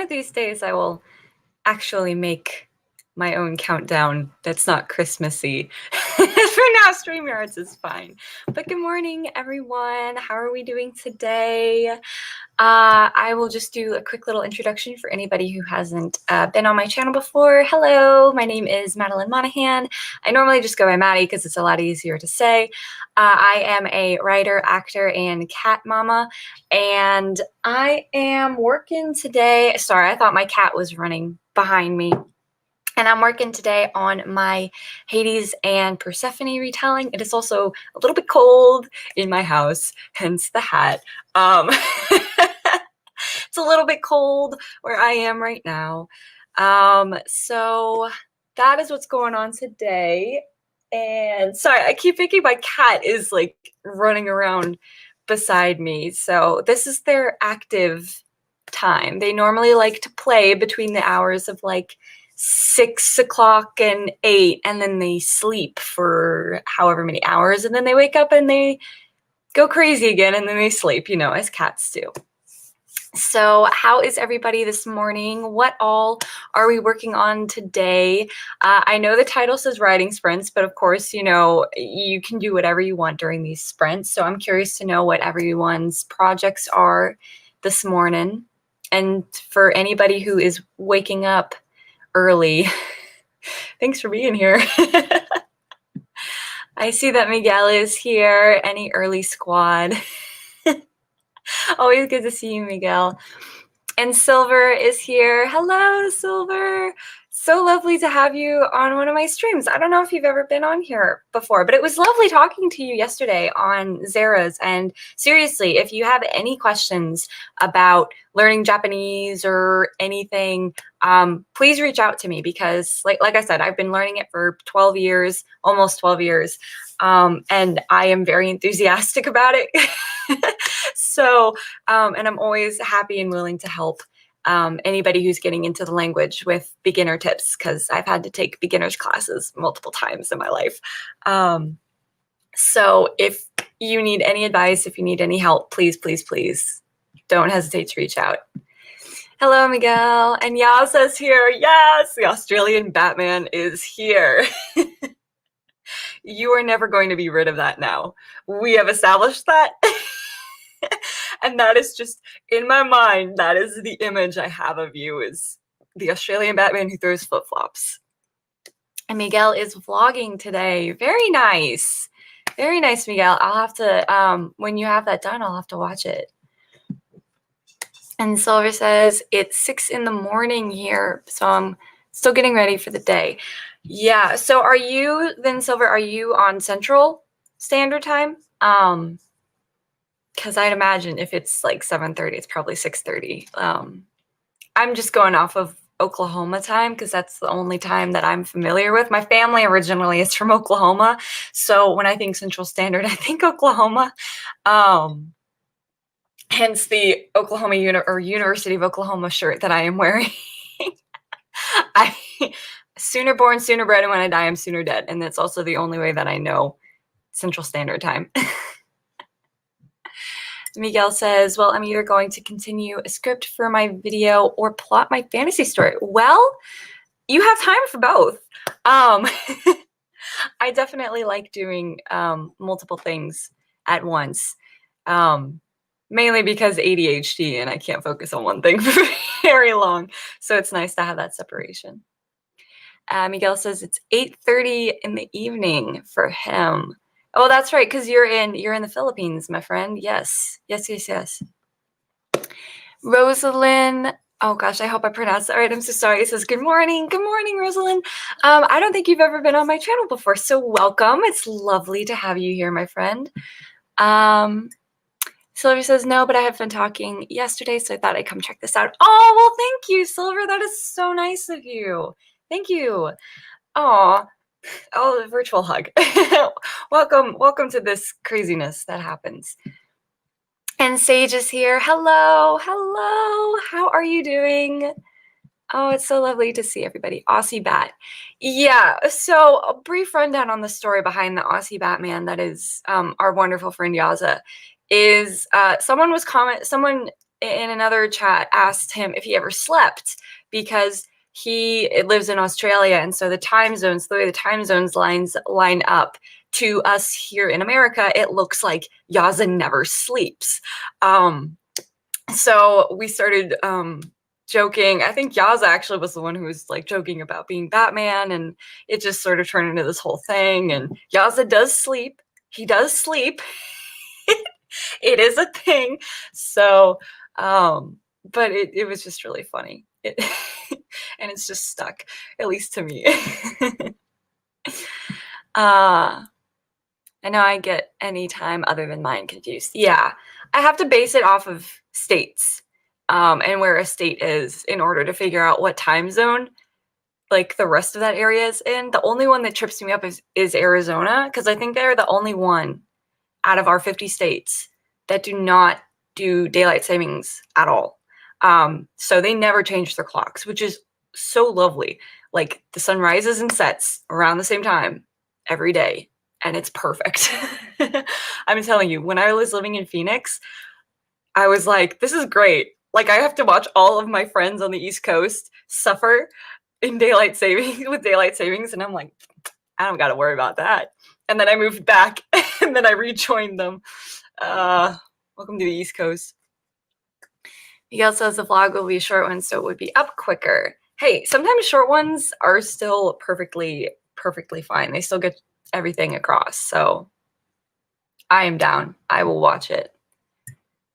of these days I will actually make my own countdown that's not Christmassy. For now, StreamYards is fine. But good morning, everyone. How are we doing today? I will just do a quick little introduction for anybody who hasn't been on my channel before. Hello, my name is Madeline Monahan. I normally just go by Maddie because it's a lot easier to say. I am a writer, actor, and cat mama, and I am working today. Sorry, I thought my cat was running behind me. And I'm working today on my Hades and Persephone retelling. It is also a little bit cold in my house, hence the hat. It's a little bit cold where I am right now. So that is what's going on today. And sorry, I keep thinking my cat is like running around beside me. So this is their active time. They normally like to play between the hours of like 6 o'clock and 8, and then they sleep for however many hours, and then they wake up and they go crazy again, and then they sleep, you know, as cats do. So how is everybody this morning? What all are we working on today? I know the title says writing sprints, but of course, you know, you can do whatever you want during these sprints. So I'm curious to know what everyone's projects are this morning. And for anybody who is waking up early, thanks for being here. I see that Miguel is here. Any early squad? Always good to see you, Miguel. And Silver is here. Hello, Silver. So lovely to have you on one of my streams. I don't know if you've ever been on here before, but it was lovely talking to you yesterday on Zara's. And seriously, if you have any questions about learning Japanese or anything, please reach out to me because, like I said, I've been learning it for 12 years, almost 12 years, and I am very enthusiastic about it. So, and I'm always happy and willing to help anybody who's getting into the language with beginner tips, because I've had to take beginners classes multiple times in my life. So if you need any advice, if you need any help, please, please, please don't hesitate to reach out. Hello, Miguel. And Yaz says here, yes, the Australian Batman is here. You are never going to be rid of that now. We have established that. And that is just, in my mind, that is the image I have of you, is the Australian Batman who throws flip-flops. And Miguel is vlogging today. Very nice. Very nice, Miguel. I'll have to, when you have that done, I'll have to watch it. And Silver says, it's 6 in the morning here, so I'm still getting ready for the day. Yeah, so are you, then Silver, are you on Central Standard Time? Because I'd imagine if it's like 7:30, it's probably 6:30. I'm just going off of Oklahoma time because that's the only time that I'm familiar with. My family originally is from Oklahoma, so when I think Central Standard, I think Oklahoma. Hence the Oklahoma University of Oklahoma shirt that I am wearing. I sooner born, sooner bred, and when I die, I'm sooner dead. And that's also the only way that I know Central Standard Time. Miguel says, well, I'm either going to continue a script for my video or plot my fantasy story. Well, you have time for both. I definitely like doing multiple things at once, mainly because ADHD and I can't focus on one thing for very long. So it's nice to have that separation. Miguel says it's 8:30 in the evening for him. Oh, that's right, because you're in the Philippines, my friend. Yes. Rosalind, oh gosh, I hope I pronounced that right. I'm so sorry. It says, good morning, Rosalind. I don't think you've ever been on my channel before, so welcome. It's lovely to have you here, my friend. Silver says, no, but I have been talking yesterday, so I thought I'd come check this out. Oh, well, thank you, Silver. That is so nice of you. Thank you. Oh, a virtual hug. Welcome to this craziness that happens. And Sage is here. Hello. How are you doing? Oh, it's so lovely to see everybody. Aussie Bat. Yeah, so a brief rundown on the story behind the Aussie Batman that is our wonderful friend Yaza is someone in another chat asked him if he ever slept because he lives in Australia, and so the way the time zones line up to us here in America, it looks like Yaza never sleeps. So we started joking. I think Yaza actually was the one who was like joking about being Batman, and it just sort of turned into this whole thing. And Yaza does sleep. He does sleep. It is a thing. So, but it was just really funny. And it's just stuck, at least to me. I know I get any time other than mine confused. Yeah, I have to base it off of states, and where a state is in order to figure out what time zone like the rest of that area is in. The only one that trips me up is Arizona, because I think they're the only one out of our 50 states that do not do daylight savings at all. So they never change their clocks, which is so lovely. Like the sun rises and sets around the same time every day, and it's perfect. I'm telling you, when I was living in Phoenix, I was like, this is great. Like I have to watch all of my friends on the East Coast suffer in daylight savings with daylight savings, and I'm like, I don't got to worry about that. And then I moved back, and then I rejoined them. Welcome to the East Coast. Miguel says the vlog will be a short one, so it would be up quicker. Hey, sometimes short ones are still perfectly fine. They still get everything across. So I am down. I will watch it.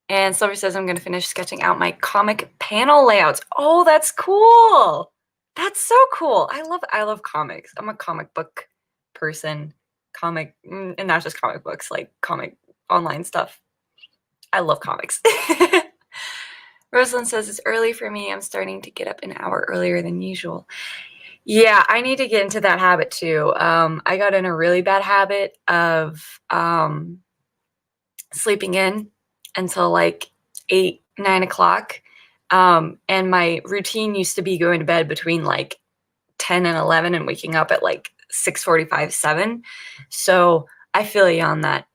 And Silver says I'm going to finish sketching out my comic panel layouts. Oh, that's cool. That's so cool. I love comics. I'm a comic book person. And not just comic books, like comic online stuff. I love comics. Rosalind says it's early for me. I'm starting to get up an hour earlier than usual. Yeah, I need to get into that habit too. I got in a really bad habit of sleeping in until like 8, 9 o'clock. And my routine used to be going to bed between like 10 and 11 and waking up at like 6:45, 7. So I feel you on that.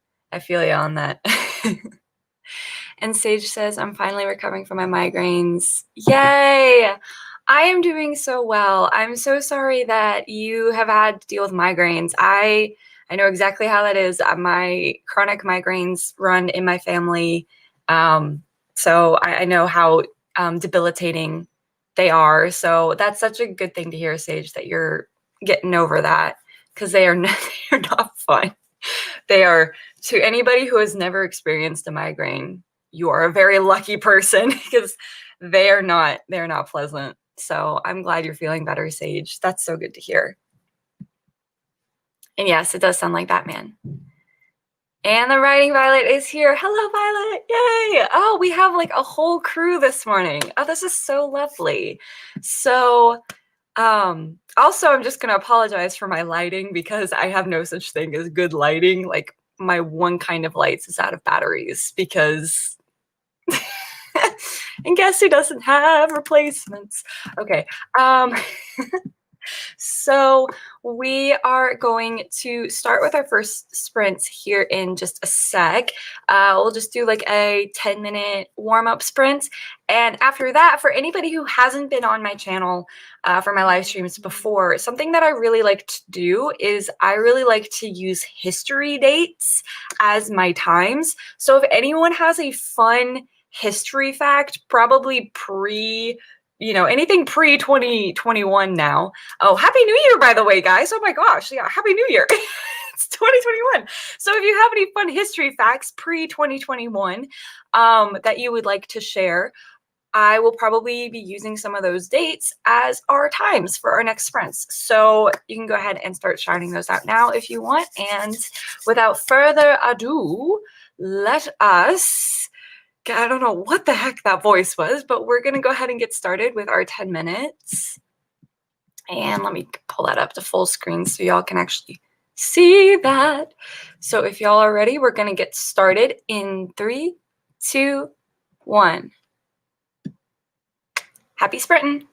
And Sage says, I'm finally recovering from my migraines. Yay! I am doing so well. I'm so sorry that you have had to deal with migraines. I know exactly how that is. My chronic migraines run in my family. So I know how debilitating they are. So that's such a good thing to hear, Sage, that you're getting over that, because they are not fun. They are, to anybody who has never experienced a migraine, you are a very lucky person, because they're not pleasant. So I'm glad you're feeling better, Sage. That's so good to hear. And yes, it does sound like Batman. And the Writing Violet is here. Hello, Violet. Yay. Oh, we have like a whole crew this morning. Oh, this is so lovely. So also, I'm just going to apologize for my lighting, because I have no such thing as good lighting. Like my one kind of lights is out of batteries, because and guess who doesn't have replacements? Okay. So we are going to start with our first sprint here in just a sec. We'll just do like a 10-minute warm-up sprint. And after that, for anybody who hasn't been on my channel for my live streams before, something that I really like to do is I really like to use history dates as my times. So if anyone has a fun history fact, probably anything pre 2021 now. Oh, Happy New Year, by the way, guys. Oh my gosh. Yeah, Happy New Year. It's 2021. So if you have any fun history facts pre 2021 that you would like to share, I will probably be using some of those dates as our times for our next sprints. So you can go ahead and start shouting those out now if you want. And without further ado, let us, I don't know what the heck that voice was, but we're going to go ahead and get started with our 10 minutes. And let me pull that up to full screen so y'all can actually see that. So if y'all are ready, we're going to get started in 3, 2, 1. Happy sprinting.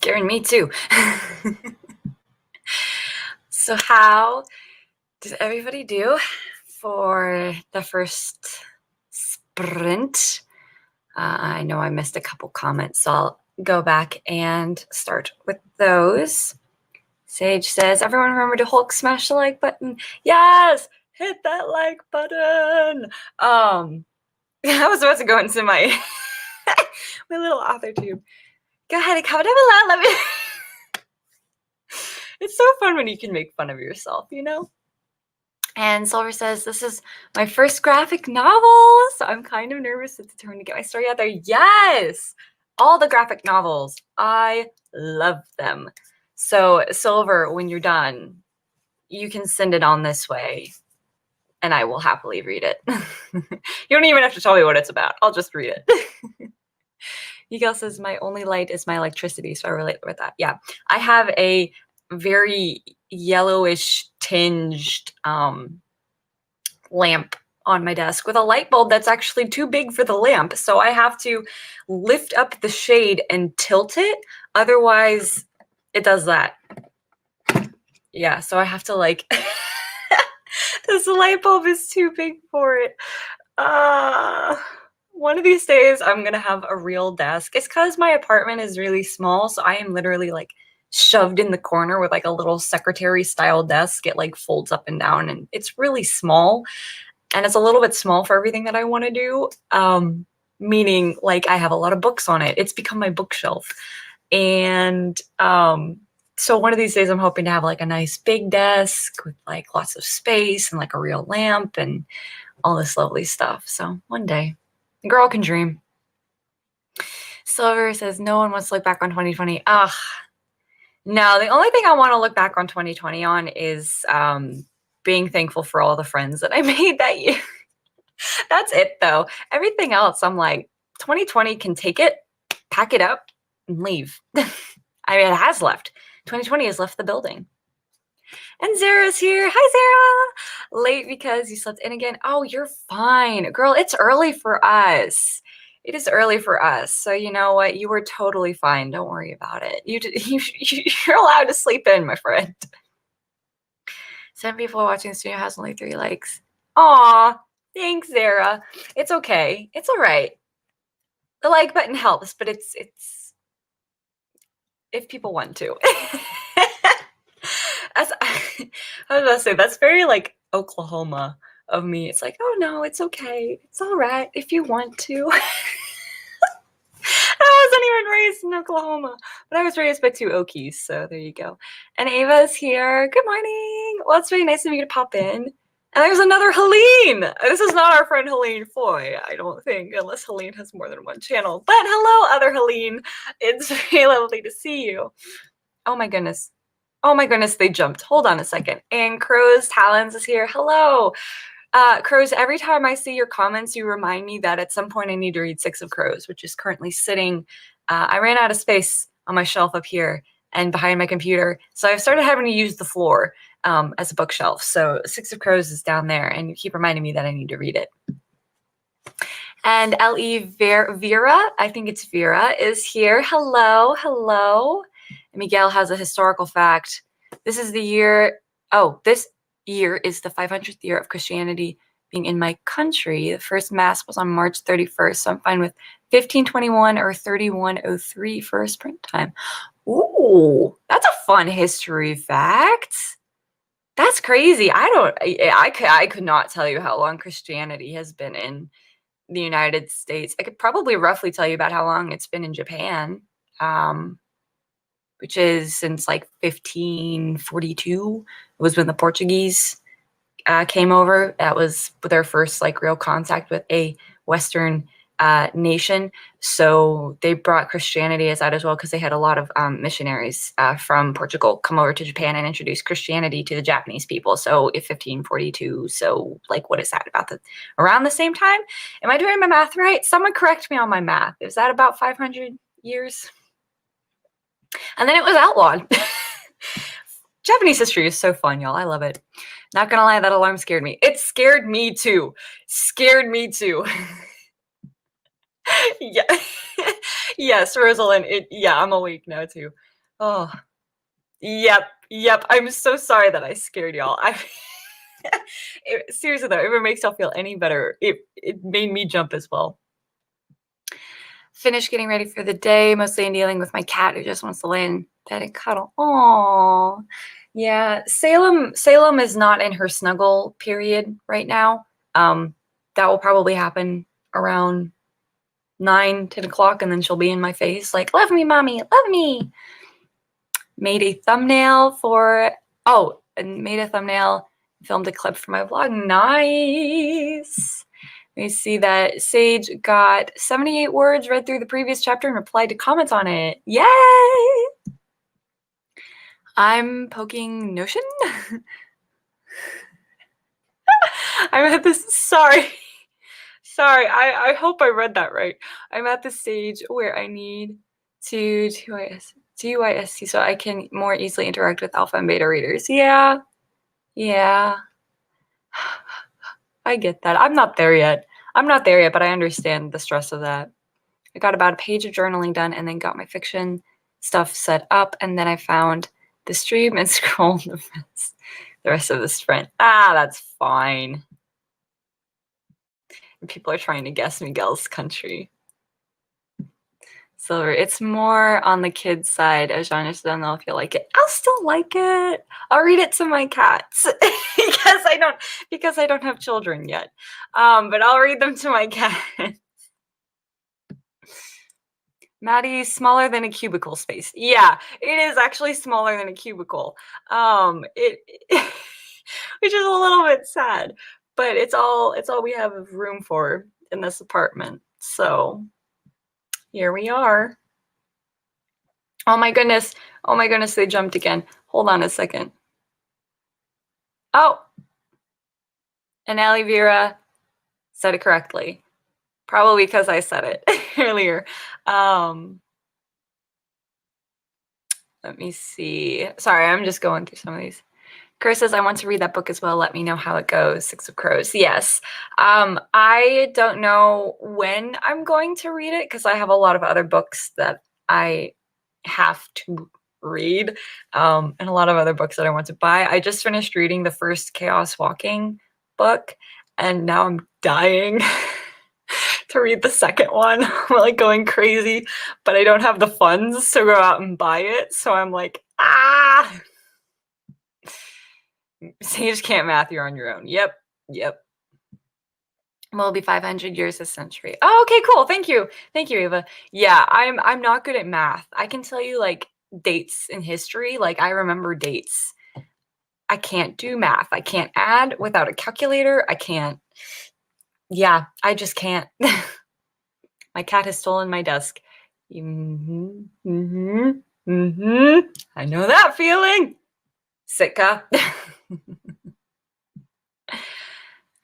Scaring me too. So how did everybody do for the first sprint? I know I missed a couple comments, so I'll go back and start with those. Sage says, everyone remember to Hulk smash the like button. Yes, hit that like button. I was about to go into my my little author tube. Go ahead and comment down below. Let me. It's so fun when you can make fun of yourself, you know? And Silver says, this is my first graphic novel, so I'm kind of nervous at the turn to get my story out there. Yes! All the graphic novels. I love them. So, Silver, when you're done, you can send it on this way, and I will happily read it. You don't even have to tell me what it's about. I'll just read it. Miguel says, my only light is my electricity, so I relate with that. Yeah, I have a very yellowish tinged lamp on my desk with a light bulb that's actually too big for the lamp. So I have to lift up the shade and tilt it. Otherwise, it does that. Yeah, so I have to like, this light bulb is too big for it. One of these days I'm going to have a real desk. It's because my apartment is really small. So I am literally like shoved in the corner with like a little secretary style desk. It like folds up and down and it's really small. And it's a little bit small for everything that I want to do. Meaning like I have a lot of books on it. It's become my bookshelf. And so one of these days I'm hoping to have like a nice big desk with like lots of space and like a real lamp and all this lovely stuff. So one day, a girl can dream. Silver says, no one wants to look back on 2020. Ugh. No, the only thing I want to look back on 2020 on is being thankful for all the friends that I made that year. That's it, though. Everything else, I'm like, 2020 can take it, pack it up, and leave. I mean, it has left. 2020 has left the building. And Zara's here. Hi, Zara. Late because you slept in again. Oh, you're fine. Girl, it's early for us. It is early for us. So you know what? You were totally fine. Don't worry about it. You're allowed to sleep in, my friend. 7 people are watching the studio has only 3 likes. Aw, thanks, Zara. It's okay. It's all right. The like button helps, but it's if people want to. As I was about to say, that's very like Oklahoma of me. It's like, oh no, it's okay. It's all right if you want to. I wasn't even raised in Oklahoma, but I was raised by 2 Okies, so there you go. And Ava's here. Good morning. Well, it's really nice of you to pop in. And there's another Helene. This is not our friend Helene Foy, I don't think, unless Helene has more than one channel. But hello, other Helene. It's really lovely to see you. Oh my goodness. Oh my goodness, they jumped. Hold on a second. And Crow's Talons is here. Hello. Crows, every time I see your comments, you remind me that at some point I need to read Six of Crows, which is currently sitting. I ran out of space on my shelf up here and behind my computer. So I've started having to use the floor as a bookshelf. So Six of Crows is down there, and you keep reminding me that I need to read it. And L.E. Vera, I think it's Vera, is here. Hello, hello. And Miguel has a historical fact. This is the year, this year is the 500th year of Christianity being in my country. The first mass was on March 31st, so I'm fine with 1521 or 3103 for a sprint time. Ooh, that's a fun history fact. That's crazy. I could not tell you how long Christianity has been in the United States. I could probably roughly tell you about how long it's been in Japan, which is since like 1542. It was when the Portuguese came over. That was their first like real contact with a Western nation. So they brought Christianity as out as well because they had a lot of missionaries from Portugal come over to Japan and introduce Christianity to the Japanese people. So if 1542, so like what is that, about around the same time? Am I doing my math right? Someone correct me on my math. Is that about 500 years? And then it was outlawed. Japanese history is so fun, y'all. I love it. Not gonna lie, that alarm scared me. It scared me too. Scared me too. Yeah. Yes, Rosalind. Yeah, I'm awake now too. Oh, yep. I'm so sorry that I scared y'all. Seriously though, if it makes y'all feel any better, it made me jump as well. Finished getting ready for the day, mostly in dealing with my cat who just wants to lay in bed and cuddle. Aww. Yeah, Salem is not in her snuggle period right now. That will probably happen around 9, 10 o'clock, and then she'll be in my face like, love me, mommy, love me. Made a thumbnail, filmed a clip for my vlog. Nice. We see that Sage got 78 words read through the previous chapter and replied to comments on it. Yay! I'm poking Notion. I'm at this, sorry, I hope I read that right. I'm at the stage where I need to GYST so I can more easily interact with alpha and beta readers. Yeah. I get that. I'm not there yet, but I understand the stress of that. I got about a page of journaling done and then got my fiction stuff set up, and then I found the stream and scrolled the rest of the sprint. That's fine. People are trying to guess Miguel's country. Silver, it's more on the kids' side. As Jean just don't know if you'll like it. I'll still like it. I'll read it to my cats because I don't have children yet. But I'll read them to my cat. Maddie's smaller than a cubicle space. Yeah, it is actually smaller than a cubicle. Which is a little bit sad, but it's all we have room for in this apartment. So here we are. Oh my goodness, they jumped again. Hold on a second. Oh, and Ali Vera said it correctly. Probably because I said it earlier. Let me see. Sorry, I'm just going through some of these. Chris says, I want to read that book as well. Let me know how it goes. Six of Crows. Yes. I don't know when I'm going to read it because I have a lot of other books that I have to read, and a lot of other books that I want to buy. I just finished reading the first Chaos Walking book, and now I'm dying to read the second one. I'm like going crazy, but I don't have the funds to go out and buy it. So I'm like, Sage can't math, you're on your own. Yep. Will be 500 years a century. Oh, okay, cool. Thank you, Eva. Yeah, I'm not good at math. I can tell you like dates in history. Like I remember dates. I can't do math. I can't add without a calculator. I can't. Yeah, I just can't. My cat has stolen my desk. I know that feeling. Sitka. I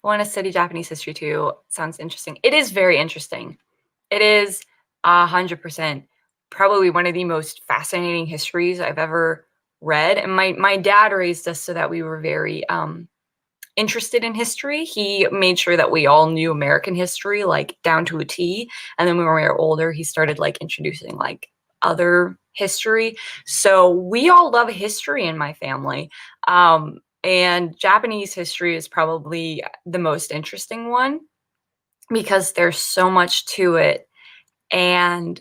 want to study Japanese history too. Sounds interesting. It is very interesting. It is 100% probably one of the most fascinating histories I've ever read. And my dad raised us so that we were very interested in history. He made sure that we all knew American history, like down to a T. And then when we were older, he started like introducing like other history. So we all love history in my family. And Japanese history is probably the most interesting one because there's so much to it. And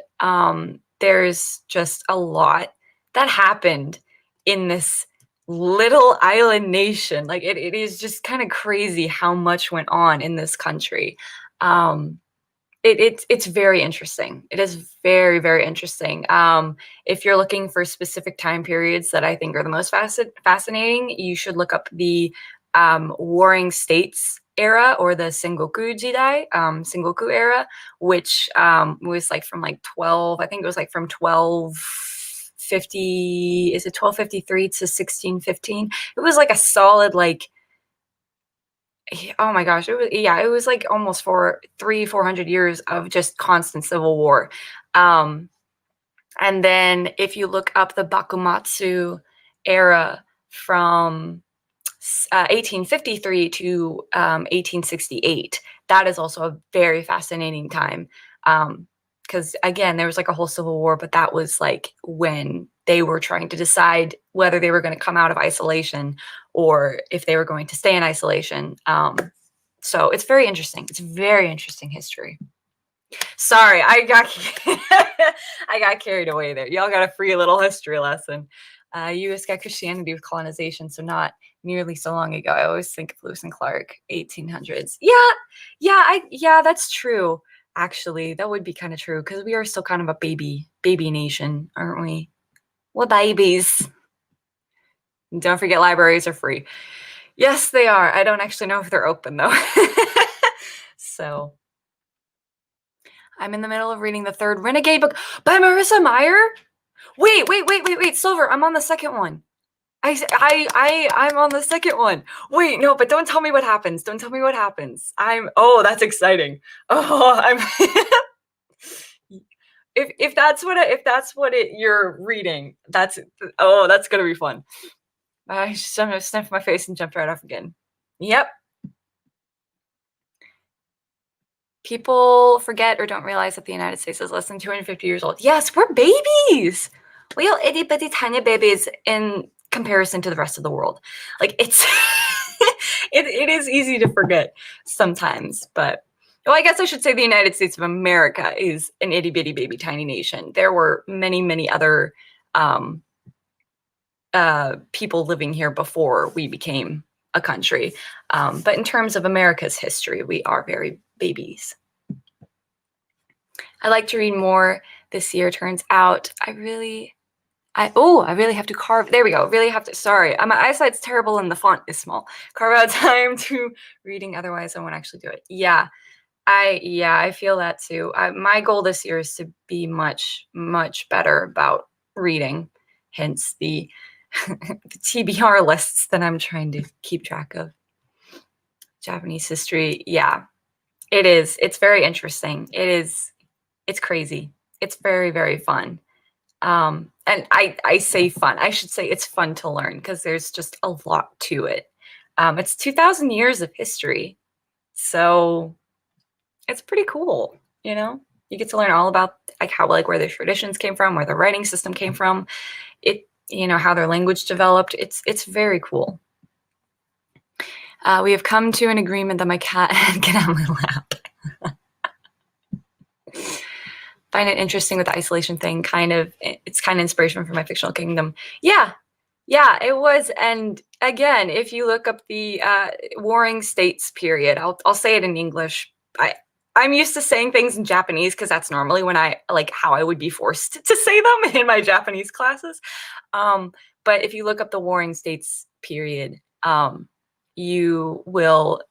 there's just a lot that happened in this little island nation. Like it is just kind of crazy how much went on in this country. It's very interesting. It is very, very interesting. If you're looking for specific time periods that I think are the most fascinating, you should look up the Warring States era or the Sengoku Jidai, Sengoku era, which was like from like 12, I think it was like from 1250, is it 1253 to 1615? It was like a solid like, oh my gosh, it was like almost 400 years of just constant civil war. And then if you look up the Bakumatsu era from 1853 to 1868, that is also a very fascinating time. Because again, there was like a whole civil war, but that was like when they were trying to decide whether they were going to come out of isolation or if they were going to stay in isolation. So it's very interesting. It's very interesting history. Sorry, I got I got carried away there. Y'all got a free little history lesson. U.S. got Christianity with colonization, so not nearly so long ago. I always think of Lewis and Clark, 1800s. Yeah, that's true. Actually, that would be kind of true because we are still kind of a baby nation, aren't we? We're babies. Don't forget, libraries are free. Yes, they are. I don't actually know if they're open though. So. I'm in the middle of reading the third Renegade book by Marissa Meyer. Wait, Silver, I'm on the second one. I'm on the second one. Wait, no, but don't tell me what happens. Don't tell me what happens. Oh, that's exciting. Oh, if that's what you're reading, that's gonna be fun. I sniffed my face and jumped right off again. Yep. People forget or don't realize that the United States is less than 250 years old. Yes, we're babies. We are itty bitty tiny babies in comparison to the rest of the world. Like it's it is easy to forget sometimes, but well, I guess I should say the United States of America is an itty bitty baby tiny nation. There were many other people living here before we became a country. But in terms of America's history, we are very babies. I like to read more this year. Turns out I really have to carve. There we go. Really have to. Sorry, my eyesight's terrible and the font is small. Carve out time to reading. Otherwise, I won't actually do it. Yeah, I feel that too. My goal this year is to be much better about reading. Hence the the TBR lists that I'm trying to keep track of. Japanese history, yeah, it is. It's very interesting. It's crazy. It's very fun. And I say fun. I should say it's fun to learn because there's just a lot to it. It's 2,000 years of history, so it's pretty cool. You know, you get to learn all about where their traditions came from, where the writing system came from. How their language developed. It's very cool. We have come to an agreement that my cat can have my lap. Find it interesting with the isolation thing. It's kind of inspiration for my fictional kingdom. Yeah, it was. And again, if you look up the Warring States period, I'll say it in English. I'm used to saying things in Japanese because that's normally when how I would be forced to say them in my Japanese classes. But if you look up the Warring States period, you will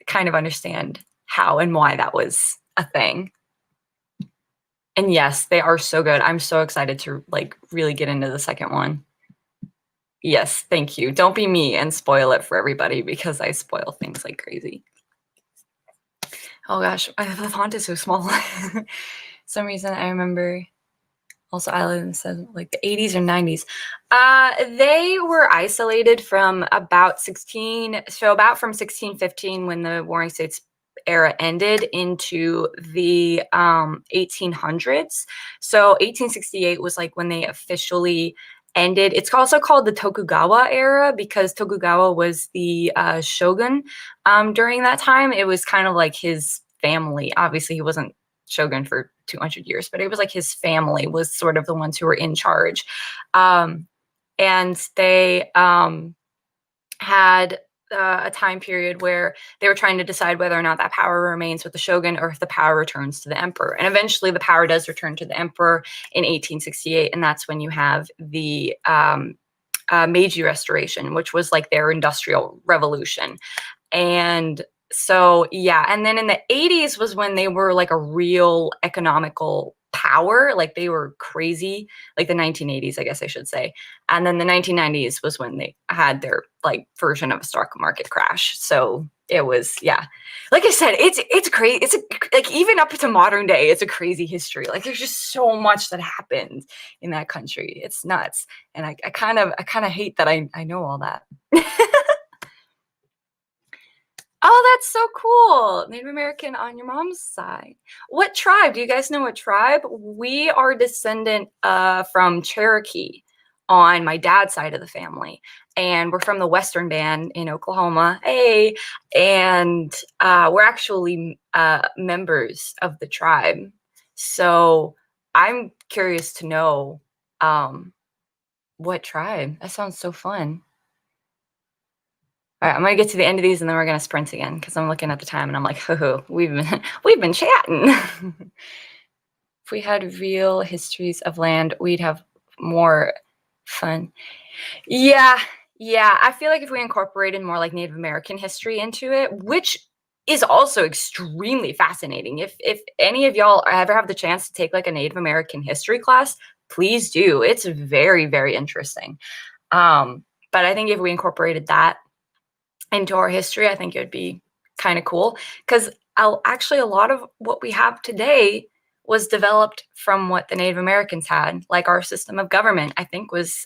kind of understand how and why that was a thing. And yes, they are so good. I'm so excited to really get into the second one. Yes, thank you. Don't be me and spoil it for everybody because I spoil things like crazy. Oh gosh, the font is so small. Some reason I remember also Island said the 80s or 90s. They were isolated from about from 1615 when the Warring States era ended into the 1800s. So 1868 was when they officially ended. It's also called the Tokugawa era because Tokugawa was the shogun during that time. It was kind of like his family. Obviously, he wasn't shogun for 200 years, but it was his family was sort of the ones who were in charge. And they had a time period where they were trying to decide whether or not that power remains with the shogun or if the power returns to the emperor. And eventually the power does return to the emperor in 1868. And that's when you have the Meiji Restoration, which was their industrial revolution. And so, yeah. And then in the 80s was when they were a real economical power. They were crazy, the 1980s, I guess I should say. And then the 1990s was when they had their version of a stock market crash. So it was, yeah. Like I said, it's crazy. It's even up to modern day, it's a crazy history. There's just so much that happened in that country. It's nuts. And I kind of hate that I know all that. Oh, that's so cool. Native American on your mom's side. What tribe? Do you guys know what tribe? We are descendant from Cherokee. on my dad's side of the family, and we're from the Western Band in Oklahoma. Hey, and we're actually members of the tribe. So I'm curious to know what tribe. That sounds so fun. All right, I'm gonna get to the end of these, and then we're gonna sprint again because I'm looking at the time and I'm like, hoo, we've been chatting. If we had real histories of land, we'd have more fun. Yeah, yeah. I feel like if we incorporated more like Native American history into it, which is also extremely fascinating. If any of y'all ever have the chance to take like a Native American history class, please do. It's very, very interesting. But I think if we incorporated that into our history, I think it would be kind of cool because actually a lot of what we have today was developed from what the Native Americans had. Like our system of government, I think was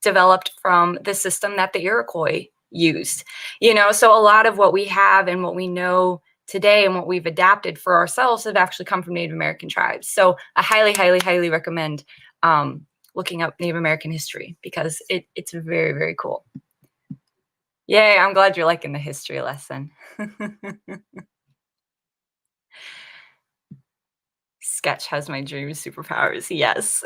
developed from the system that the Iroquois used. You know, so a lot of what we have and what we know today and what we've adapted for ourselves have actually come from Native American tribes. So I highly, highly, highly recommend looking up Native American history because it's very, very cool. Yay, I'm glad you're liking the history lesson. Sketch has my dream superpowers. Yes.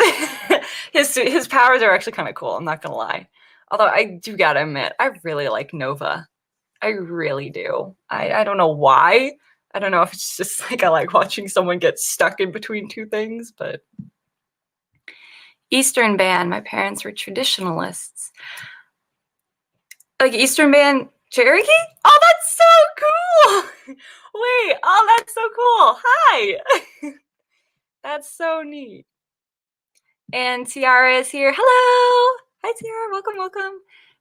His powers are actually kind of cool, I'm not gonna lie. Although I do gotta admit, I really like Nova. I really do. I don't know why. I don't know if it's just like I like watching someone get stuck in between two things, but Eastern Band, my parents were traditionalists. Like Eastern Band Cherokee? Oh, that's so cool! Wait, oh, that's so cool. Hi. That's so neat. And Tiara is here. Hello. Hi, Tiara. Welcome, welcome.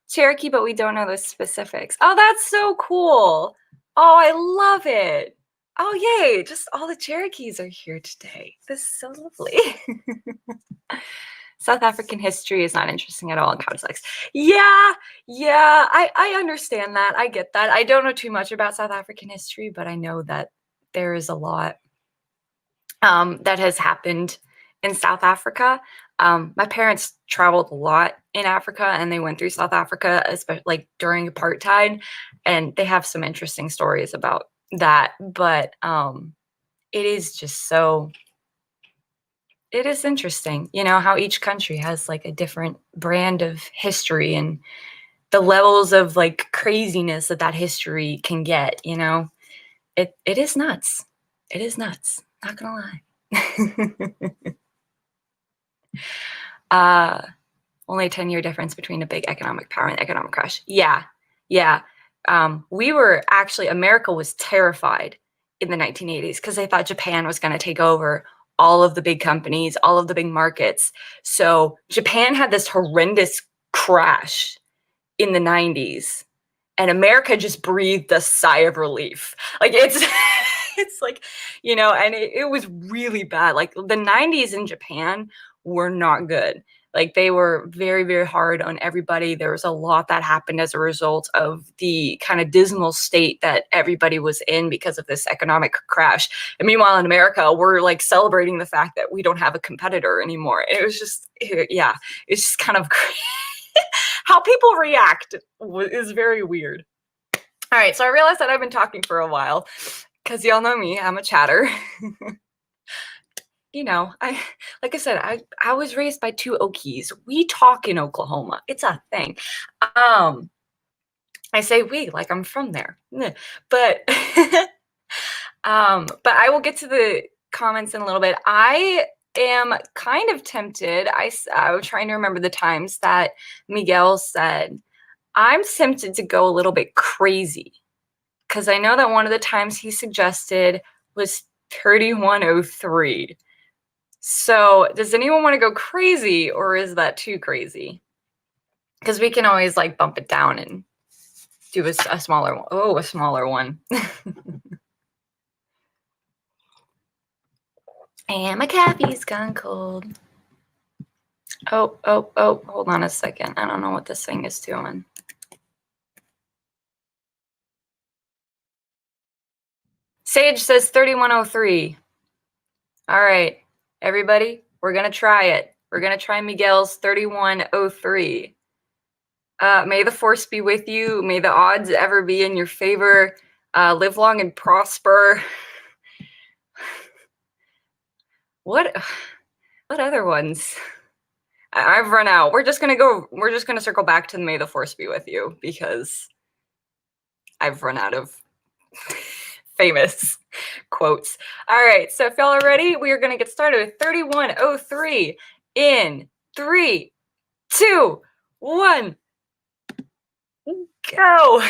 Cherokee, but we don't know the specifics. Oh, that's so cool. Oh, I love it. Oh, yay. Just all the Cherokees are here today. This is so lovely. South African history is not interesting at all in context. Yeah, I understand that. I get that. I don't know too much about South African history, but I know that there is a lot that has happened in South Africa. My parents traveled a lot in Africa and they went through South Africa, especially like during apartheid, and they have some interesting stories about that. But it is just so it is interesting, you know, how each country has like a different brand of history and the levels of like craziness that history can get, you know. It is nuts. It is nuts. Not gonna lie. Only a 10-year difference between a big economic power and economic crash. Yeah. Yeah. We were actually America was terrified in the 1980s because they thought Japan was going to take over all of the big companies, all of the big markets. So Japan had this horrendous crash in the 90s and America just breathed a sigh of relief. Like it's it's like, you know, and it was really bad. Like the 90s in Japan were not good. Like they were very, very hard on everybody. There was a lot that happened as a result of the kind of dismal state that everybody was in because of this economic crash. And meanwhile, in America, we're like celebrating the fact that we don't have a competitor anymore. And it was just, yeah, it's just kind of how people react is very weird. All right, so I realized that I've been talking for a while because y'all know me, I'm a chatter. You know, like I said, I was raised by two Okies. We talk in Oklahoma. It's a thing. I say we like I'm from there. But but I will get to the comments in a little bit. I am kind of tempted. I was trying to remember the times that Miguel said, I'm tempted to go a little bit crazy because I know that one of the times he suggested was 3103. So, does anyone want to go crazy or is that too crazy? Because we can always like bump it down and do a smaller one. Oh, a smaller one. And my coffee's gone cold. Oh, hold on a second. I don't know what this thing is doing. Sage says 3103. All right, everybody, we're going to try it. We're going to try Miguel's 3103. May the force be with you. May the odds ever be in your favor. Live long and prosper. What other ones? I've run out. We're just gonna circle back to May the Force be with you because I've run out of famous quotes. All right, so if y'all are ready, we are gonna get started with 3103 in 3, 2, 1, go.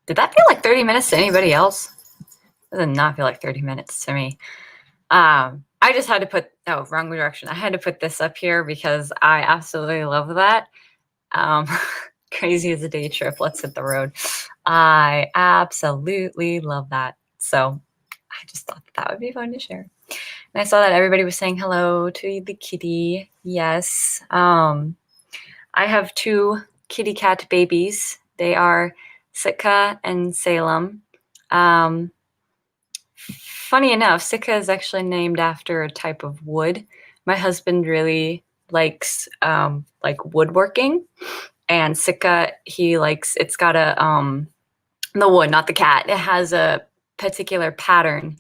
Did that feel like 30 minutes to anybody else? It did not feel like 30 minutes to me. I just had to put, oh, wrong direction. I had to put this up here because I absolutely love that. Crazy as a day trip. Let's hit the road. I absolutely love that. So I just thought that would be fun to share. And I saw that everybody was saying hello to the kitty. Yes. I have 2 kitty cat babies. They are Sitka and Salem. Funny enough, Sitka is actually named after a type of wood. My husband really likes like woodworking, and Sitka, he likes, it's got a the wood, not the cat. It has a particular pattern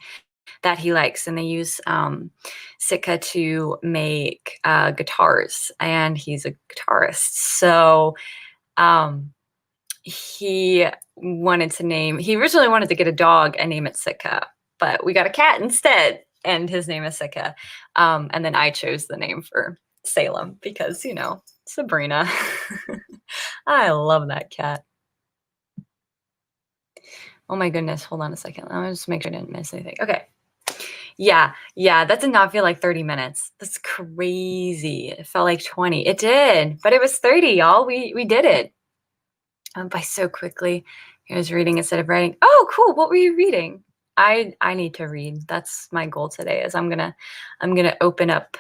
that he likes, and they use Sitka to make guitars, and he's a guitarist. So he originally wanted to get a dog and name it Sitka, but we got a cat instead, and his name is Sitka. And then I chose the name for Salem because, you know, Sabrina. I love that cat. Oh my goodness, hold on a second. Let me just make sure I didn't miss anything. Okay. Yeah, that did not feel like 30 minutes. That's crazy. It felt like 20. It did, but it was 30, y'all. We did it. By so quickly. I was reading instead of writing. Oh, cool. What were you reading? I need to read. That's my goal today. Is I'm gonna open up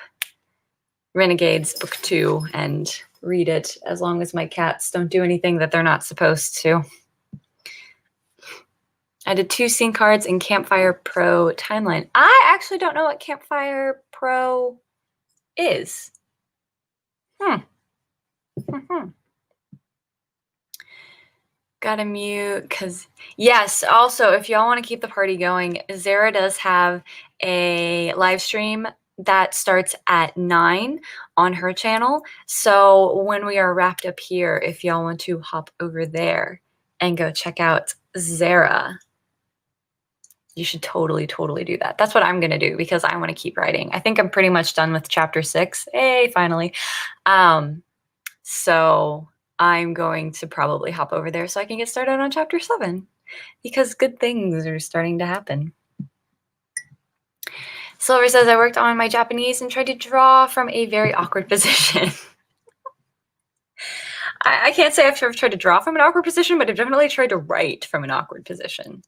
Renegades book 2 and read it, as long as my cats don't do anything that they're not supposed to. I did 2 scene cards in Campfire Pro timeline. I actually don't know what Campfire Pro is. Gotta mute, because yes, also, if y'all want to keep the party going, Zara does have a live stream that starts at 9 on her channel. So when we are wrapped up here, if y'all want to hop over there and go check out Zara, you should totally do that. That's what I'm gonna do, because I want to keep writing. I think I'm pretty much done with chapter 6. Hey, finally. So I'm going to probably hop over there so I can get started on chapter 7, because good things are starting to happen. Silver says, I worked on my Japanese and tried to draw from a very awkward position. I can't say I've tried to draw from an awkward position, but I've definitely tried to write from an awkward position.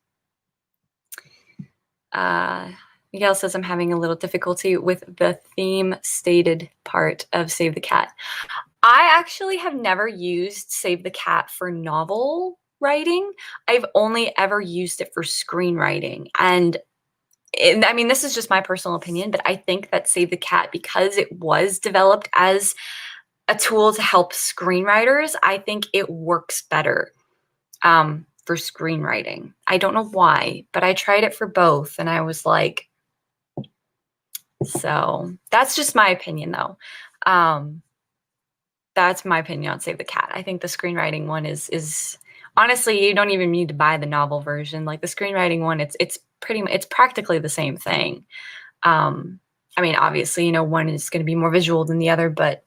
Miguel says, I'm having a little difficulty with the theme stated part of Save the Cat. I actually have never used Save the Cat for novel writing. I've only ever used it for screenwriting. And I mean, this is just my personal opinion, but I think that Save the Cat, because it was developed as a tool to help screenwriters, I think it works better for screenwriting. I don't know why, but I tried it for both, and I was like, so that's just my opinion, though. That's my opinion on Save the Cat. I think the screenwriting one is honestly, you don't even need to buy the novel version. Like the screenwriting one, it's practically the same thing. I mean, obviously, you know, one is going to be more visual than the other, but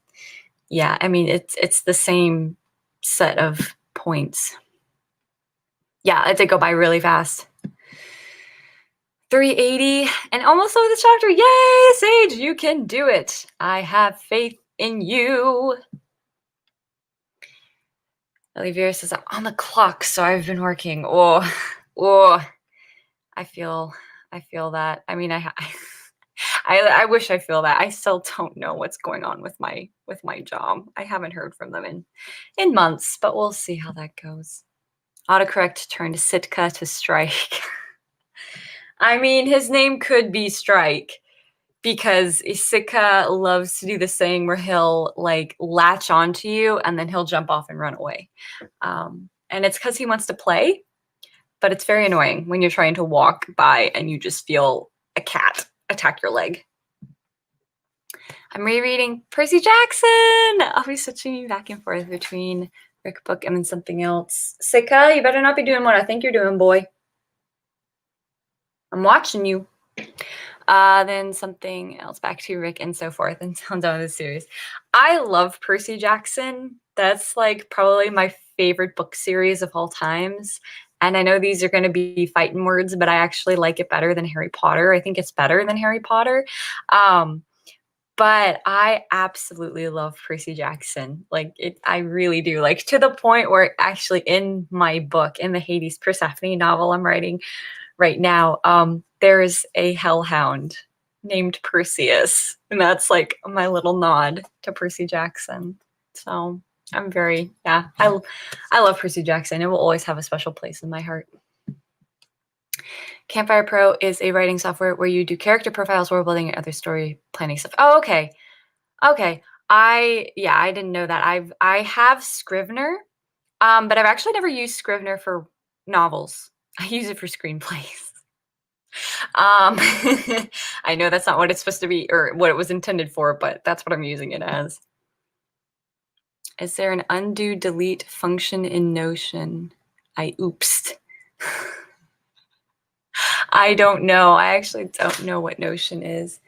yeah, I mean, it's the same set of points. Yeah, it did go by really fast. 380 and almost over the chapter. Yay, Sage, you can do it. I have faith in you. Olivia says, I'm on the clock, so I've been working. Oh, I feel that. I mean, I wish I feel that. I still don't know what's going on with my job. I haven't heard from them in months, but we'll see how that goes. Autocorrect turned Sitka to Strike. I mean, his name could be Strike, because Sitka loves to do the saying where he'll like latch onto you and then he'll jump off and run away. And it's because he wants to play, but it's very annoying when you're trying to walk by and you just feel a cat attack your leg. I'm rereading Percy Jackson. I'll be switching back and forth between Rick book and then something else. Sitka, you better not be doing what I think you're doing, boy. I'm watching you. Then something else, back to Rick and so forth, and sounds out of the series. I love Percy Jackson. That's like probably my favorite book series of all times. And I know these are going to be fighting words, but I actually like it better than Harry Potter. I think it's better than Harry Potter. But I absolutely love Percy Jackson. Like I really do. Like to the point where actually in my book, in the Hades Persephone novel I'm writing right now, there's a hellhound named Perseus, and that's like my little nod to Percy Jackson. So I'm very, yeah, I love Percy Jackson. It will always have a special place in my heart. Campfire Pro is a writing software where you do character profiles, world building, and other story planning stuff. Oh, okay. Okay. I didn't know that. I have Scrivener, but I've actually never used Scrivener for novels. I use it for screenplays. I know that's not what it's supposed to be or what it was intended for, but that's what I'm using it as. Is there an undo delete function in Notion? I oopsed. I don't know. I actually don't know what Notion is.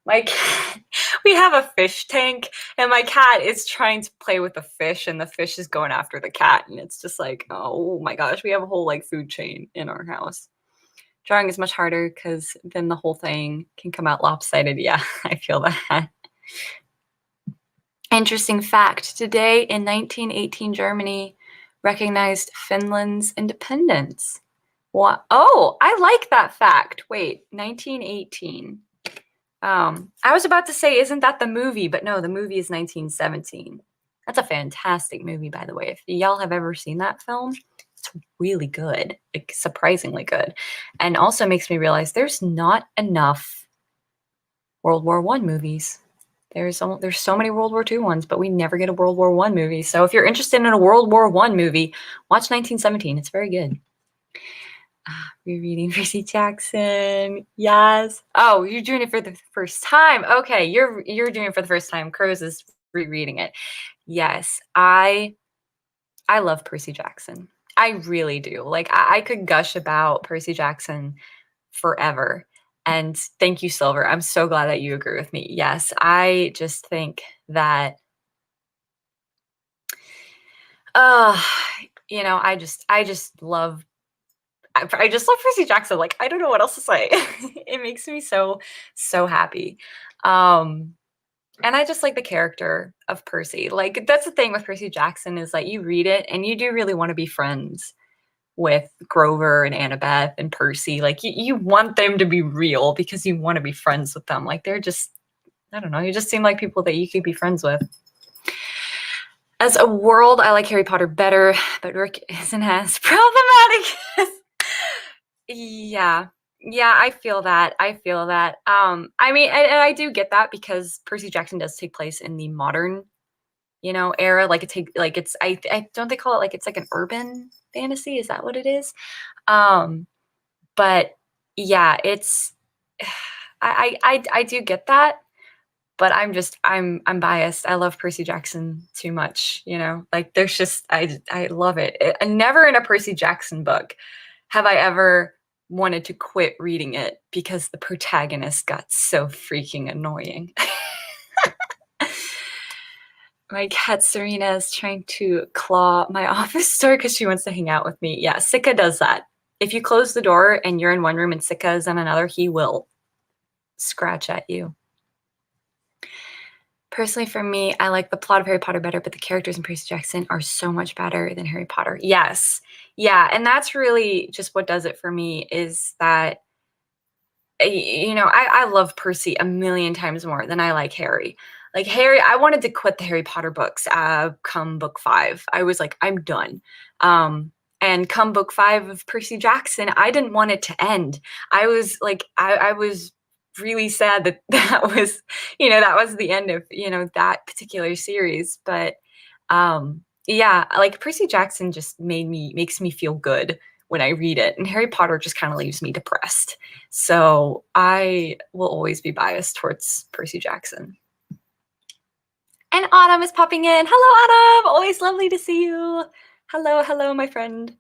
My cat, we have a fish tank, and my cat is trying to play with the fish, and the fish is going after the cat, and it's just like, oh my gosh, we have a whole like food chain in our house. Drawing is much harder because then the whole thing can come out lopsided. Yeah, I feel that. Interesting fact. Today in 1918, Germany recognized Finland's independence. What? Oh, I like that fact. Wait, 1918. I was about to say, isn't that the movie? But no, the movie is 1917. That's a fantastic movie, by the way. If y'all have ever seen that film, it's really good, like surprisingly good. And also makes me realize there's not enough World War I movies. There's so many World War II ones, but we never get a World War I movie. So if you're interested in a World War I movie, watch 1917. It's very good. Rereading Percy Jackson. Yes. Oh, you're doing it for the first time. Okay, you're doing it for the first time. Crows is rereading it. Yes, I love Percy Jackson. I really do. Like I could gush about Percy Jackson forever. And thank you, Silver. I'm so glad that you agree with me. Yes, I just think that you know, I just love Percy Jackson. Like, I don't know what else to say. It makes me so happy. And I just like the character of Percy. Like, that's the thing with Percy Jackson is that you read it and you do really want to be friends with Grover and Annabeth and Percy. Like, you want them to be real because you want to be friends with them. Like, they're just, I don't know, you just seem like people that you could be friends with. As a world, I like Harry Potter better, but Rick isn't as problematic. Yeah. Yeah, I feel that. I mean, and I do get that because Percy Jackson does take place in the modern, era. Like I don't they call it like it's like an urban fantasy? Is that what it is? But yeah, it's I do get that, but I'm biased. I love Percy Jackson too much, Like there's just I love it. Never in a Percy Jackson book have I ever wanted to quit reading it because the protagonist got so freaking annoying. My cat Serena is trying to claw my office door because she wants to hang out with me. Yeah, Sika does that. If you close the door and you're in one room and Sika is in another, he will scratch at you. Personally, for me, I like the plot of Harry Potter better, but the characters in Percy Jackson are so much better than Harry Potter. Yes. Yeah. And that's really just what does it for me is that, I love Percy a million times more than I like Harry. Like Harry, I wanted to quit the Harry Potter books come book 5. I was like, I'm done. And come book 5 of Percy Jackson, I didn't want it to end. I was like, I was really sad that that was the end of that particular series, but yeah, like Percy Jackson just makes me feel good when I read it, and Harry Potter just kind of leaves me depressed, so I will always be biased towards Percy Jackson. And Autumn is popping in. Hello, Autumn. Always lovely to see you. Hello, my friend.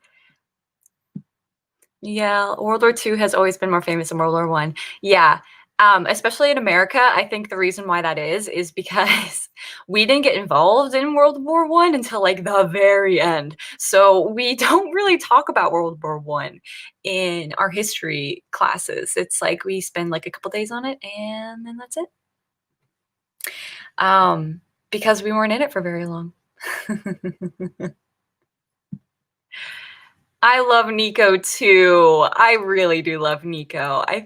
Yeah, World War II has always been more famous than World War I. Yeah, Especially in America. I think the reason why that is because we didn't get involved in World War One until like the very end. So we don't really talk about World War One in our history classes. It's like we spend like a couple days on it and then that's it. Because we weren't in it for very long. I love Nico too. I really do love Nico. I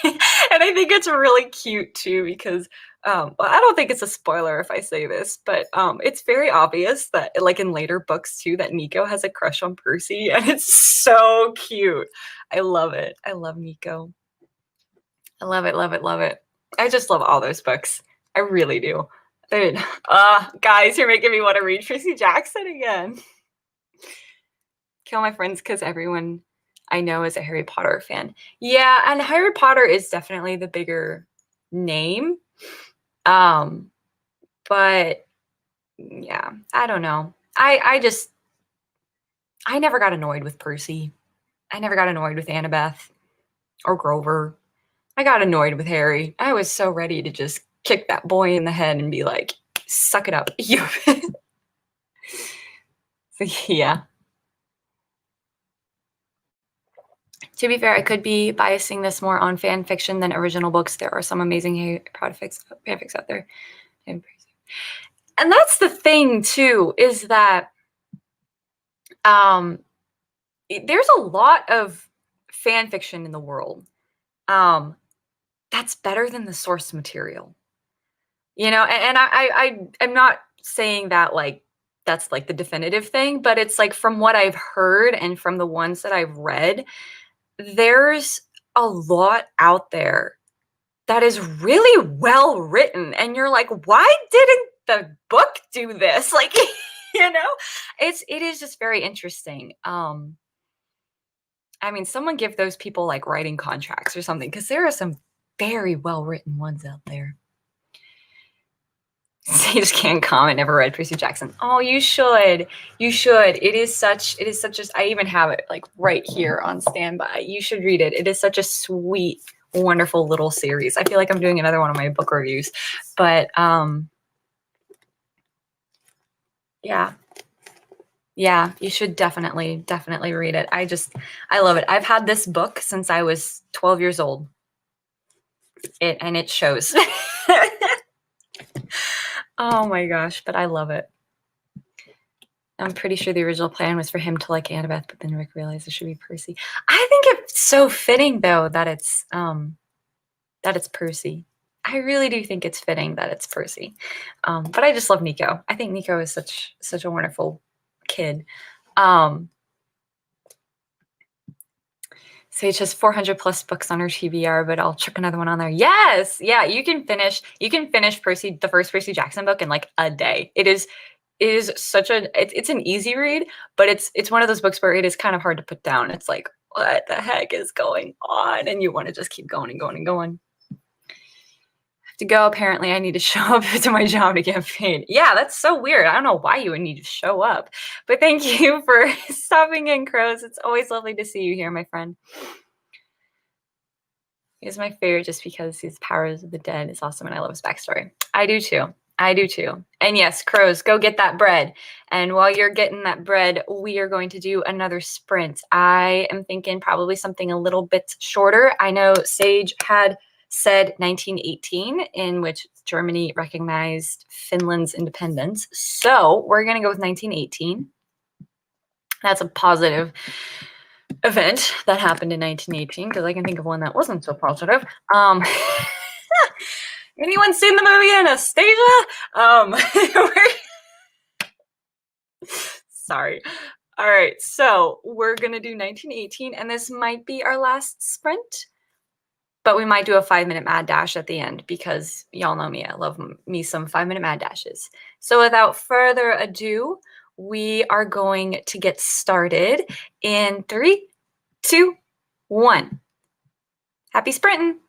and I think it's really cute too because well, I don't think it's a spoiler if I say this, but it's very obvious that like in later books too that Nico has a crush on Percy and it's so cute. I love it. I love Nico. I love it, love it, love it. I just love all those books. I really do. Guys, you're making me want to read Percy Jackson again. Kill my friends because everyone I know is a Harry Potter fan. Yeah, and Harry Potter is definitely the bigger name. But yeah, I don't know. I never got annoyed with Percy. I never got annoyed with Annabeth or Grover. I got annoyed with Harry. I was so ready to just kick that boy in the head and be like, suck it up. So, yeah. To be fair, I could be biasing this more on fan fiction than original books. There are some amazing fanfics out there. And that's the thing too, is that there's a lot of fan fiction in the world that's better than the source material. You know, and I'm not saying that like that's like the definitive thing, but it's like from what I've heard and from the ones that I've read, there's a lot out there that is really well written and you're like, why didn't the book do this? Like, you know, it is just very interesting. I mean, someone give those people like writing contracts or something because there are some very well written ones out there. Sage can't comment. Never read Percy Jackson. Oh, you should. You should. It is such a, I even have it like right here on standby. You should read it. It is such a sweet, wonderful little series. I feel like I'm doing another one of my book reviews. But yeah. Yeah, you should definitely read it. I love it. I've had this book since I was 12 years old. It shows. Oh my gosh, but I love it. I'm pretty sure the original plan was for him to like Annabeth, but then Rick realized it should be Percy. I think it's so fitting though that it's Percy. I really do think it's fitting that it's Percy. But I just love Nico. I think Nico is such a wonderful kid. Sage has 400 plus books on her TBR, but I'll chuck another one on there. Yes, yeah, you can finish Percy, the first Percy Jackson book in like a day. It is such a it's an easy read, but it's one of those books where it is kind of hard to put down. It's like, what the heck is going on? And you want to just keep going and going and going. To go, apparently I need to show up to my job to get paid. Yeah, that's so weird. I don't know why you would need to show up. But thank you for stopping in, Crows. It's always lovely to see you here, my friend. He's my favorite just because his powers of the dead is awesome and I love his backstory. I do too. I do too. And yes, Crows, go get that bread. And while you're getting that bread, we are going to do another sprint. I am thinking probably something a little bit shorter. I know Sage had said 1918, in which Germany recognized Finland's independence. So we're going to go with 1918. That's a positive event that happened in 1918 because I can think of one that wasn't so positive. Anyone seen the movie Anastasia? Sorry. All right, so we're gonna do 1918, and this might be our last sprint, but we might do a 5-minute mad dash at the end because y'all know me. I love me some 5-minute mad dashes. So without further ado, we are going to get started in 3, 2, 1. Happy sprinting.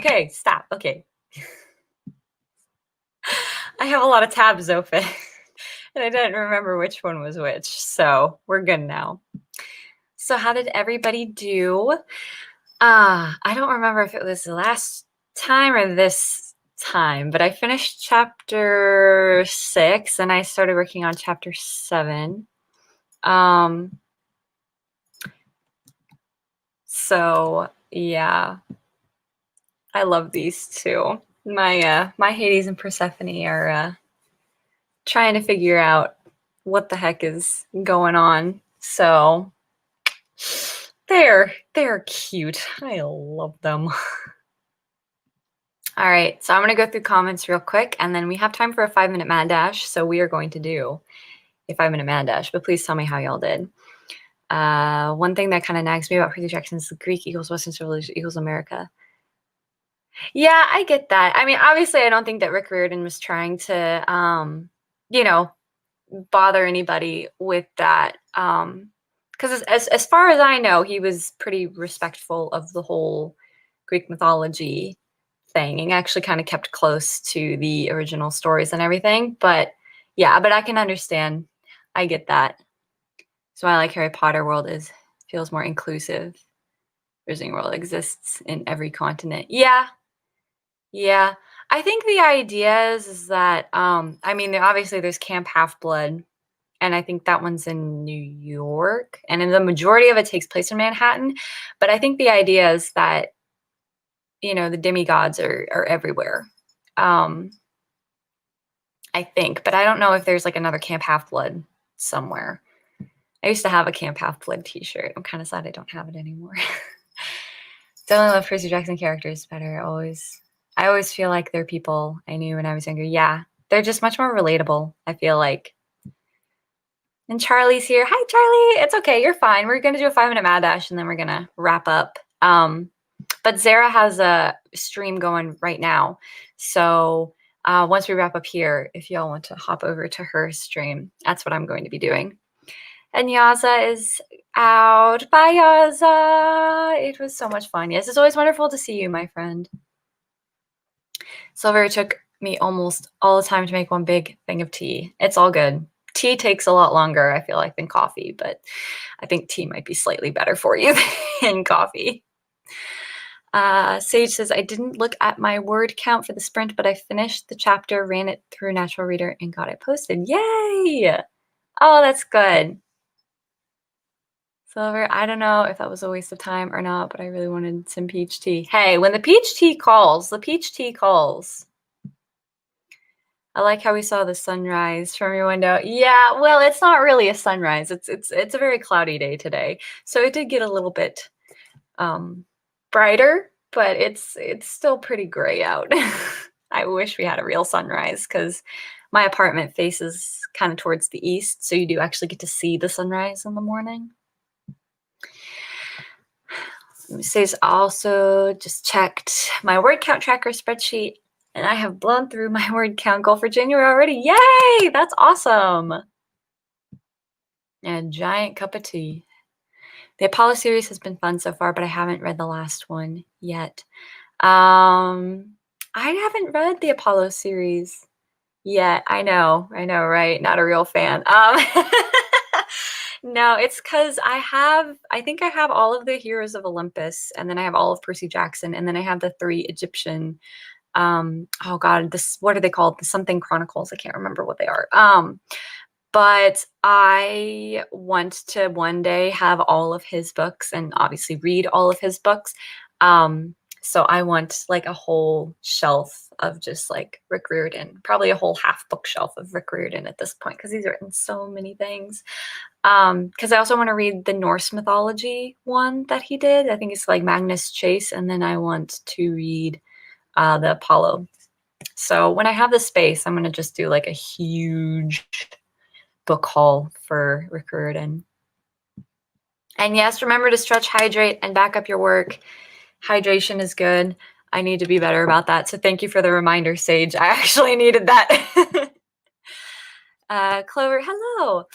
Okay, stop. Okay. I have a lot of tabs open and I didn't remember which one was which. So we're good now. So how did everybody do? I don't remember if it was the last time or this time, but I finished chapter 6 and I started working on chapter 7. So yeah, I love these two. My Hades and Persephone are trying to figure out what the heck is going on. So they're cute. I love them. All right, so I'm gonna go through comments real quick, and then we have time for a 5-minute mad dash. So we are going to do a 5-minute mad dash, but please tell me how y'all did. One thing that kind of nags me about Percy Jackson is the Greek equals Western civilization equals America. Yeah, I get that. I mean, obviously, I don't think that Rick Riordan was trying to, bother anybody with that. Because as far as I know, he was pretty respectful of the whole Greek mythology thing and actually kind of kept close to the original stories and everything. But yeah, but I can understand. I get that. So I like Harry Potter world feels more inclusive. Wizarding World exists in every continent. Yeah. I think the idea is that I mean obviously there's Camp Half-Blood, and I think that one's in New York, and in the majority of it takes place in Manhattan. But I think the idea is that the demigods are everywhere. I think, but I don't know if there's like another Camp Half-Blood somewhere. I used to have a Camp Half-Blood t-shirt. I'm kind of sad I don't have it anymore. Definitely love Percy Jackson characters better. I always feel like they're people I knew when I was younger. Yeah, they're just much more relatable, I feel like. And Charlie's here. Hi, Charlie. It's okay. You're fine. We're going to do a 5-minute mad dash, and then we're going to wrap up. But Zara has a stream going right now. So once we wrap up here, if y'all want to hop over to her stream, that's what I'm going to be doing. And Yaza is out. Bye, Yaza. It was so much fun. Yes, it's always wonderful to see you, my friend. Silver, it took me almost all the time to make one big thing of tea. It's all good. Tea takes a lot longer, I feel like, than coffee, but I think tea might be slightly better for you than coffee. Sage says, I didn't look at my word count for the sprint, but I finished the chapter, ran it through Natural Reader, and got it posted. Yay! Oh, that's good. Silver, I don't know if that was a waste of time or not, but I really wanted some peach tea. Hey, when the peach tea calls, the peach tea calls. I like how we saw the sunrise from your window. Yeah, well, it's not really a sunrise. It's a very cloudy day today. So it did get a little bit brighter, but it's still pretty gray out. I wish we had a real sunrise because my apartment faces kind of towards the east, so you do actually get to see the sunrise in the morning. Says also just checked my word count tracker spreadsheet, and I have blown through my word count goal for January already. Yay! That's awesome. And a giant cup of tea. The Apollo series has been fun so far, but I haven't read the last one yet. I haven't read the Apollo series yet. I know, right? Not a real fan. No, it's because I think I have all of the Heroes of Olympus, and then I have all of Percy Jackson, and then I have the 3 Egyptian, oh God, what are they called? The something Chronicles. I can't remember what they are. But I want to one day have all of his books and obviously read all of his books. So I want like a whole shelf of just like Rick Riordan, probably a whole half bookshelf of Rick Riordan at this point because he's written so many things. Because I also want to read the Norse mythology one that he did. I think it's like Magnus Chase, and then I want to read the Apollo. So when I have the space, I'm going to just do like a huge book haul for Rick Riordan. And yes, remember to stretch, hydrate, and back up your work. Hydration is good. I need to be better about that. So thank you for the reminder, Sage. I actually needed that. Clover, hello.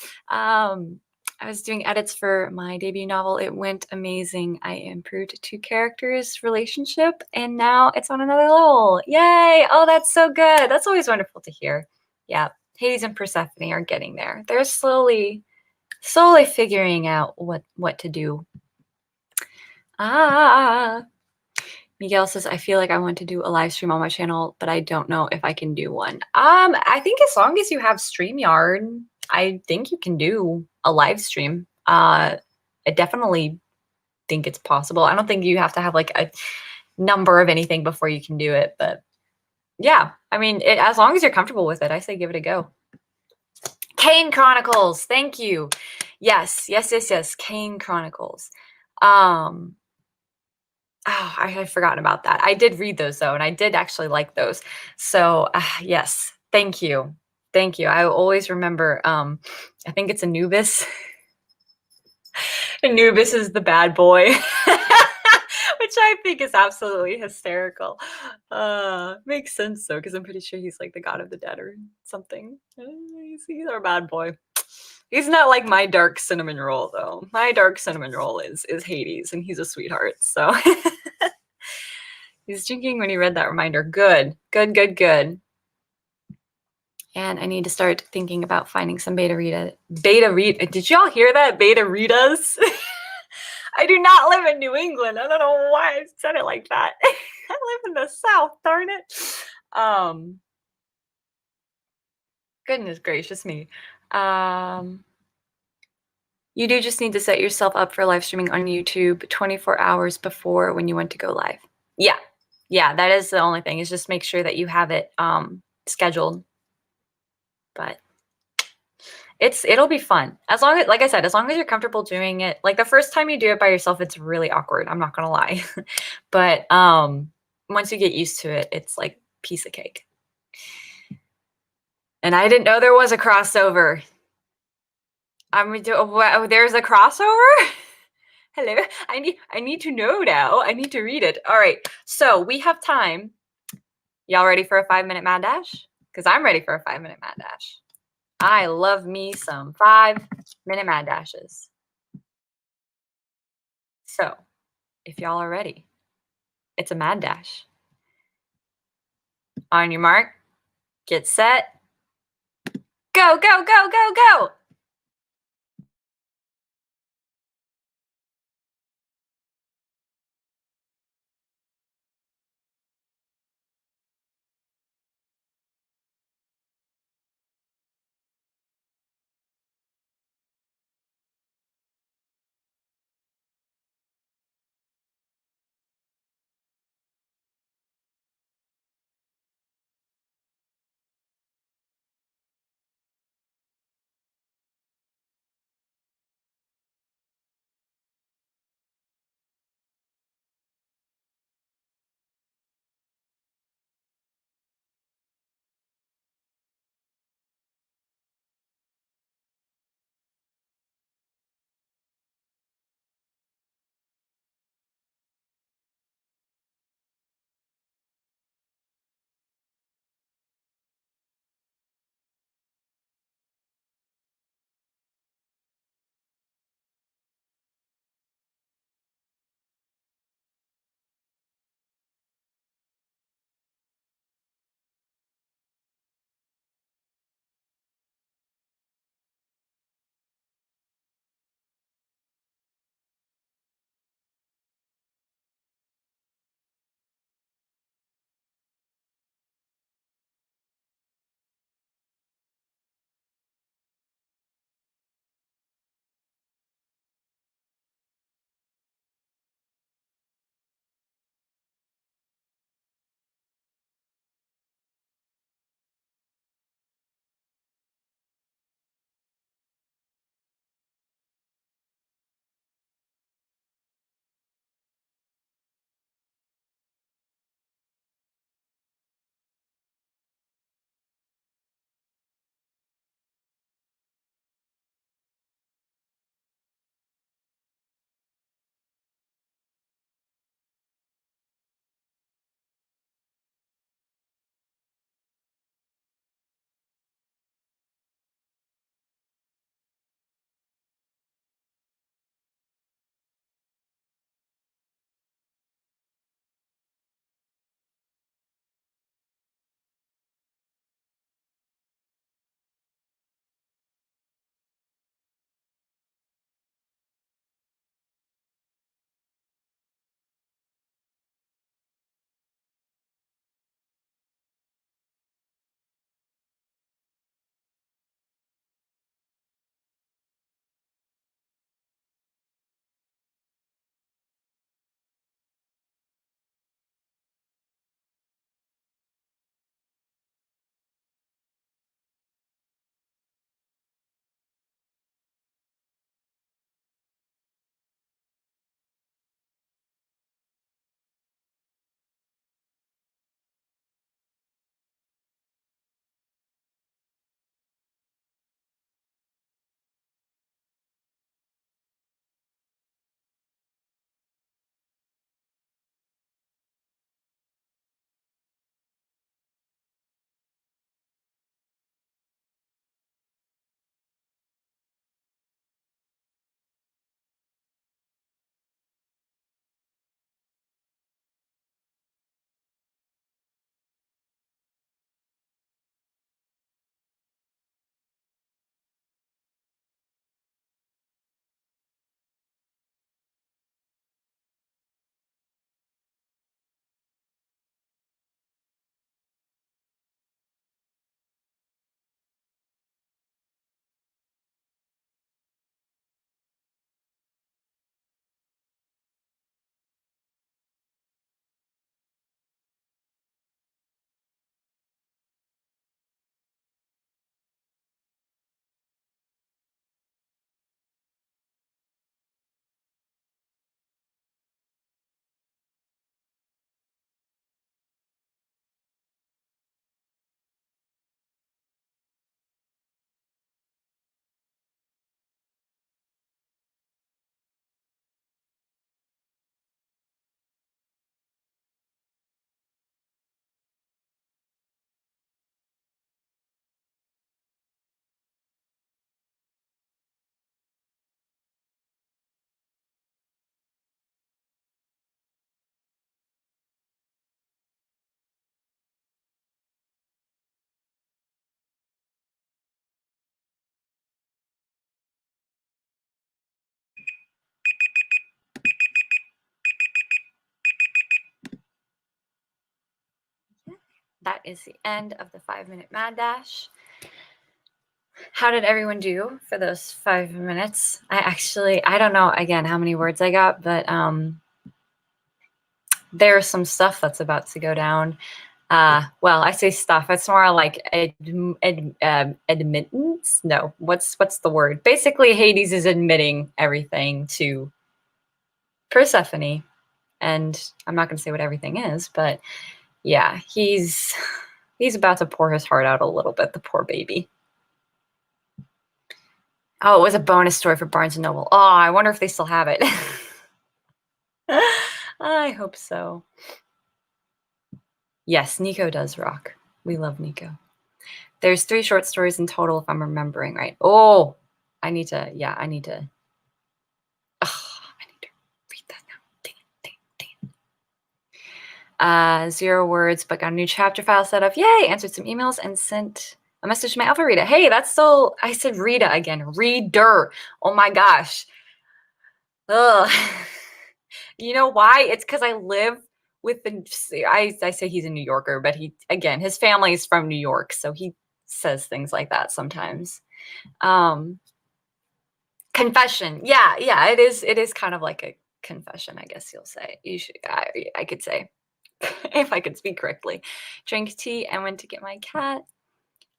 I was doing edits for my debut novel. It went amazing. I improved two characters' relationship, and now it's on another level. Yay! Oh, that's so good. That's always wonderful to hear. Yeah, Hades and Persephone are getting there. They're slowly figuring out what to do. Ah. Miguel says, I feel like I want to do a live stream on my channel, but I don't know if I can do one. I think as long as you have StreamYard, I think you can do a live stream. I definitely think it's possible. I don't think you have to have like a number of anything before you can do it, but yeah, I mean, as long as you're comfortable with it, I say give it a go. Kane Chronicles, thank you. Yes, Kane Chronicles. Oh, I had forgotten about that. I did read those though, and I did actually like those. So yes, thank you. Thank you. I always remember, I think it's Anubis. Anubis is the bad boy, which I think is absolutely hysterical. Makes sense though, because I'm pretty sure he's like the god of the dead or something. He's our bad boy. He's not like my dark cinnamon roll though. My dark cinnamon roll is Hades, and he's a sweetheart. So he's drinking when he read that reminder. Good. And I need to start thinking about finding some beta Rita. Did y'all hear that? Beta Ritas? I do not live in New England. I don't know why I said it like that. I live in the South, darn it. Goodness gracious me. You do just need to set yourself up for live streaming on YouTube 24 hours before when you want to go live. Yeah, that is the only thing, is just make sure that you have it scheduled. But it'll be fun. As long as, like I said, as long as you're comfortable doing it. Like the first time you do it by yourself, it's really awkward. I'm not gonna lie. But once you get used to it, it's like piece of cake. And I didn't know there was a crossover. There's a crossover? Hello. I need to know now. I need to read it. All right. So we have time. Y'all ready for a 5-minute mad dash? Because I'm ready for a 5-minute mad dash. I love me some 5-minute mad dashes. So if y'all are ready, it's a mad dash. On your mark, get set, go, go, go, go, go. that is the end of the 5-minute mad dash. How did everyone do for those 5 minutes? I don't know again how many words I got, but there's some stuff that's about to go down. Well, I say stuff. It's more like admittance. No, what's the word? Basically, Hades is admitting everything to Persephone, and I'm not going to say what everything is, but yeah, he's about to pour his heart out a little bit. The poor baby. Oh, it was a bonus story for Barnes and Noble. Oh, I wonder if they still have it. I hope so. Yes, Nico does rock. We love Nico. There's 3 short stories in total, if I'm remembering right. Oh, I need to read that now. Dang it. 0 words, but got a new chapter file set up. Yay! Answered some emails and sent a message to my alpha Rita. Hey, that's still, I said Rita again. Reader. Oh my gosh. Ugh. You know why? It's because I live with I say he's a New Yorker, but his family is from New York, so he says things like that sometimes. Confession. Yeah, it is kind of like a confession, I guess you'll say. I could say, if I could speak correctly. Drank tea and went to get my cat.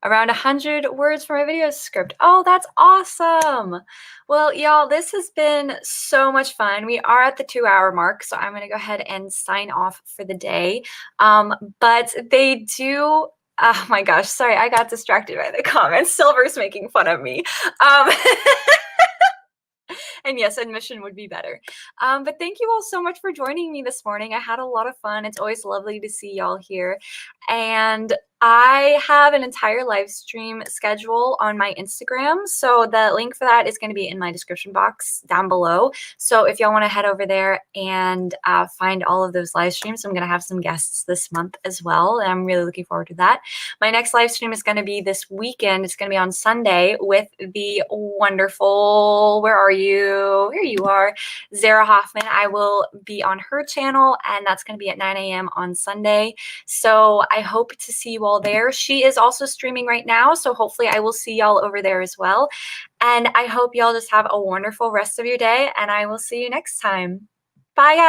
Around 100 words for my video script. Oh, that's awesome. Well, y'all, this has been so much fun. We are at the 2-hour mark, so I'm going to go ahead and sign off for the day. But they do, oh my gosh, sorry, I got distracted by the comments. Silver's making fun of me. And yes, admission would be better. But thank you all so much for joining me this morning. I had a lot of fun. It's always lovely to see y'all here. And I have an entire live stream schedule on my Instagram. So the link for that is going to be in my description box down below. So if y'all want to head over there and find all of those live streams, I'm going to have some guests this month as well. And I'm really looking forward to that. My next live stream is going to be this weekend. It's going to be on Sunday with the wonderful, where are you? Here you are, Zara Hoffman. I will be on her channel, and that's going to be at 9 a.m. on Sunday. So I hope to see you all there. She is also streaming right now, so hopefully I will see y'all over there as well. And I hope y'all just have a wonderful rest of your day, and I will see you next time. Bye, guys.